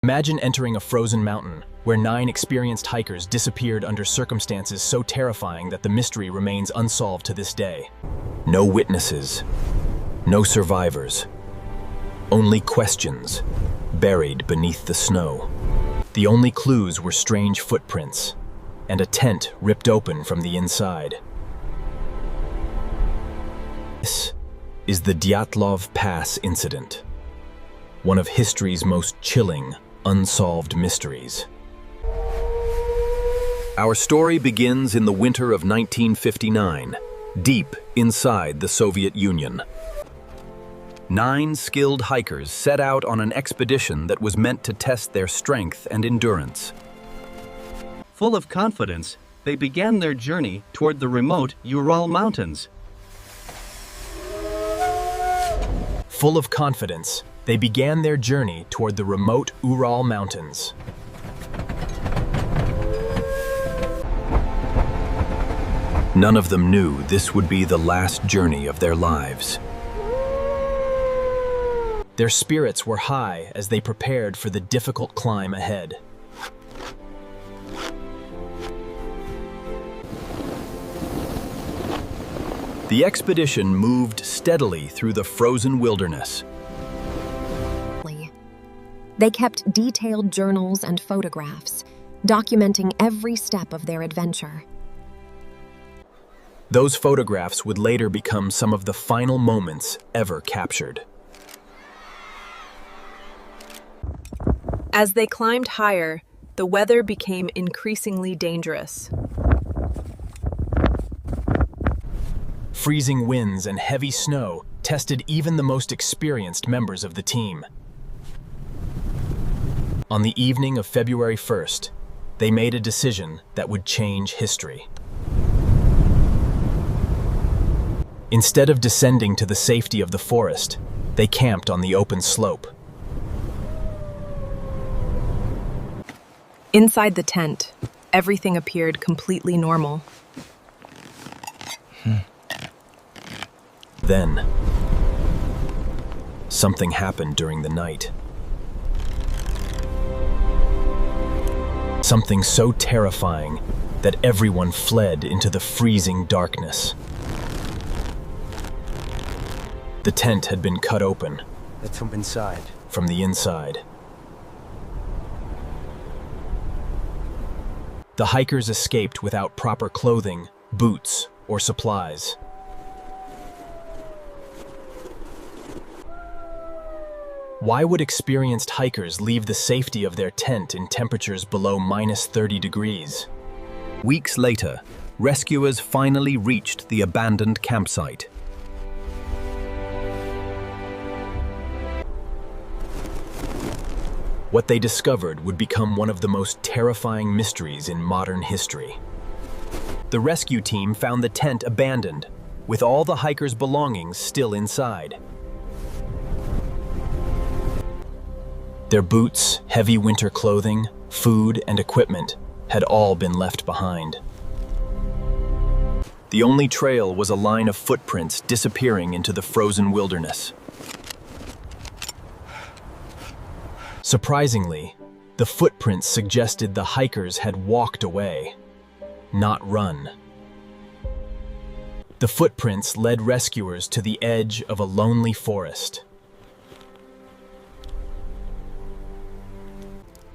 Imagine entering a frozen mountain where 9 experienced hikers disappeared under circumstances so terrifying that the mystery remains unsolved to this day. No witnesses, no survivors, only questions buried beneath the snow. The only clues were strange footprints and a tent ripped open from the inside. This is the Dyatlov Pass incident, one of history's most chilling, unsolved mysteries. Our story begins in the winter of 1959, deep inside the Soviet Union. 9 skilled hikers set out on an expedition that was meant to test their strength and endurance. Full of confidence, they began their journey toward the remote Ural Mountains. Full of confidence, they began their journey toward the remote Ural Mountains. None of them knew this would be the last journey of their lives. Their spirits were high as they prepared for the difficult climb ahead. The expedition moved steadily through the frozen wilderness. They kept detailed journals and photographs, documenting every step of their adventure. Those photographs would later become some of the final moments ever captured. As they climbed higher, the weather became increasingly dangerous. Freezing winds and heavy snow tested even the most experienced members of the team. On the evening of February 1st, they made a decision that would change history. Instead of descending to the safety of the forest, they camped on the open slope. Inside the tent, everything appeared completely normal. Then, something happened during the night. Something so terrifying that everyone fled into the freezing darkness. The tent had been cut open. Let's jump inside. From the inside. The hikers escaped without proper clothing, boots, or supplies. Why would experienced hikers leave the safety of their tent in temperatures below -30 degrees? Weeks later, rescuers finally reached the abandoned campsite. What they discovered would become one of the most terrifying mysteries in modern history. The rescue team found the tent abandoned, with all the hikers' belongings still inside. Their boots, heavy winter clothing, food, and equipment had all been left behind. The only trail was a line of footprints disappearing into the frozen wilderness. Surprisingly, the footprints suggested the hikers had walked away, not run. The footprints led rescuers to the edge of a lonely forest.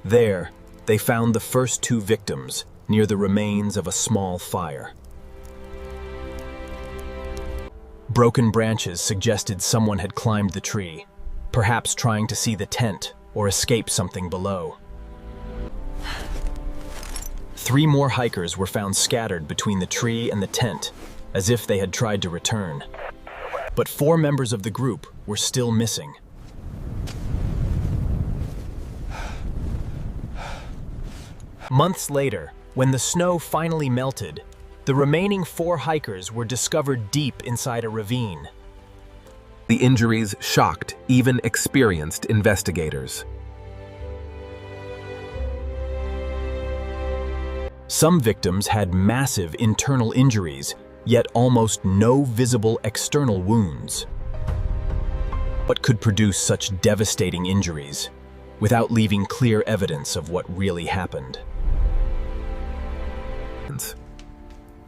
There, they found the first 2 victims near the remains of a small fire. Broken branches suggested someone had climbed the tree, perhaps trying to see the tent or escape something below. 3 more hikers were found scattered between the tree and the tent, as if they had tried to return. But 4 members of the group were still missing. Months later, when the snow finally melted, the remaining 4 hikers were discovered deep inside a ravine. The injuries shocked even experienced investigators. Some victims had massive internal injuries, yet almost no visible external wounds. What could produce such devastating injuries? without leaving clear evidence of what really happened.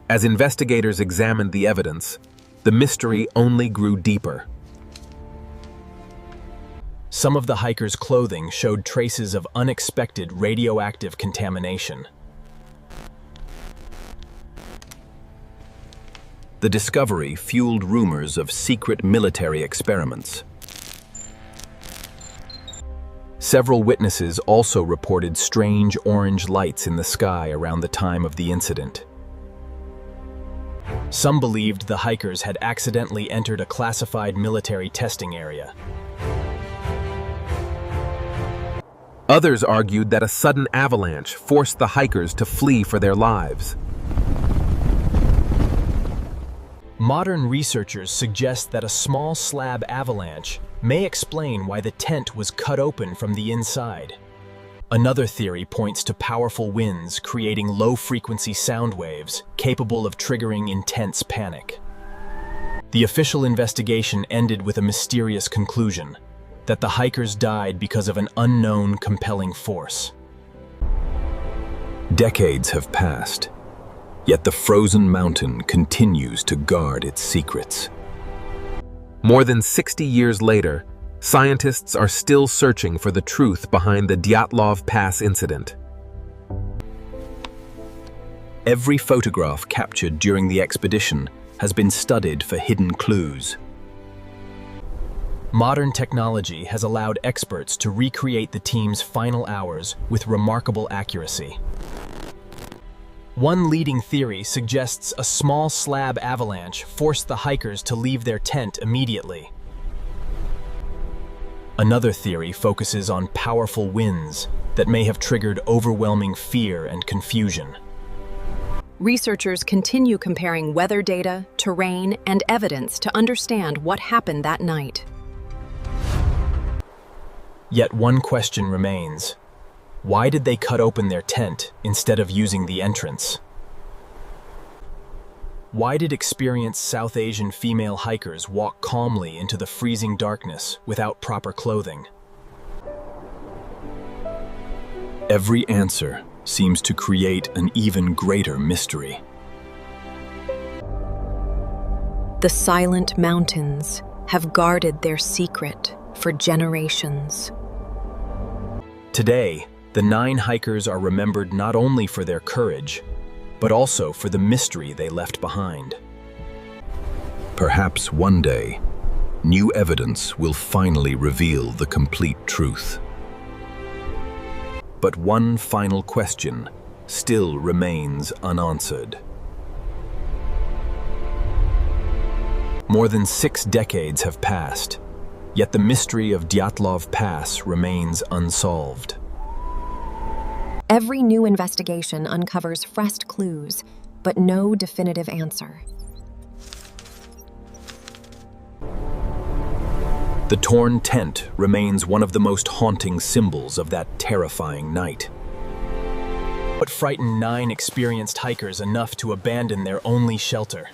As investigators examined the evidence, the mystery only grew deeper. Some of the hikers' clothing showed traces of unexpected radioactive contamination. The discovery fueled rumors of secret military experiments. Several witnesses also reported strange orange lights in the sky around the time of the incident. Some believed the hikers had accidentally entered a classified military testing area. Others argued that a sudden avalanche forced the hikers to flee for their lives. Modern researchers suggest that a small slab avalanche may explain why the tent was cut open from the inside. Another theory points to powerful winds creating low-frequency sound waves capable of triggering intense panic. The official investigation ended with a mysterious conclusion, that the hikers died because of an unknown compelling force. Decades have passed, yet the frozen mountain continues to guard its secrets. More than 60 years later, scientists are still searching for the truth behind the Dyatlov Pass incident. Every photograph captured during the expedition has been studied for hidden clues. Modern technology has allowed experts to recreate the team's final hours with remarkable accuracy. One leading theory suggests a small slab avalanche forced the hikers to leave their tent immediately. Another theory focuses on powerful winds that may have triggered overwhelming fear and confusion. Researchers continue comparing weather data, terrain, and evidence to understand what happened that night. Yet one question remains. Why did they cut open their tent instead of using the entrance? Why did experienced South Asian female hikers walk calmly into the freezing darkness without proper clothing? Every answer seems to create an even greater mystery. The silent mountains have guarded their secret for generations. Today, the 9 hikers are remembered not only for their courage, but also for the mystery they left behind. Perhaps one day, new evidence will finally reveal the complete truth. But one final question still remains unanswered. More than 6 decades have passed, yet the mystery of Dyatlov Pass remains unsolved. Every new investigation uncovers fresh clues, but no definitive answer. The torn tent remains one of the most haunting symbols of that terrifying night. What frightened 9 experienced hikers enough to abandon their only shelter?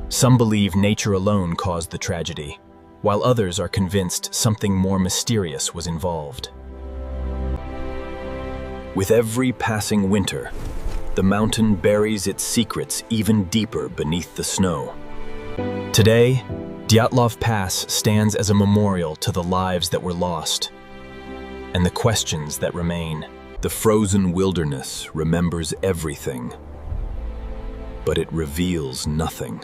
Some believe nature alone caused the tragedy, while others are convinced something more mysterious was involved. With every passing winter, the mountain buries its secrets even deeper beneath the snow. Today, Dyatlov Pass stands as a memorial to the lives that were lost and the questions that remain. The frozen wilderness remembers everything, but it reveals nothing.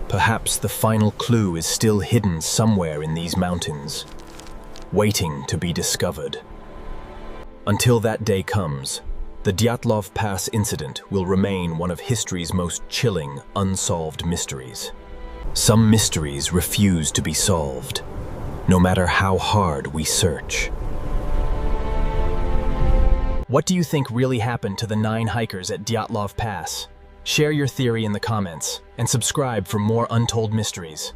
Perhaps the final clue is still hidden somewhere in these mountains, waiting to be discovered. Until that day comes, the Dyatlov Pass incident will remain one of history's most chilling, unsolved mysteries. Some mysteries refuse to be solved, no matter how hard we search. What do you think really happened to the 9 hikers at Dyatlov Pass? Share your theory in the comments and subscribe for more untold mysteries.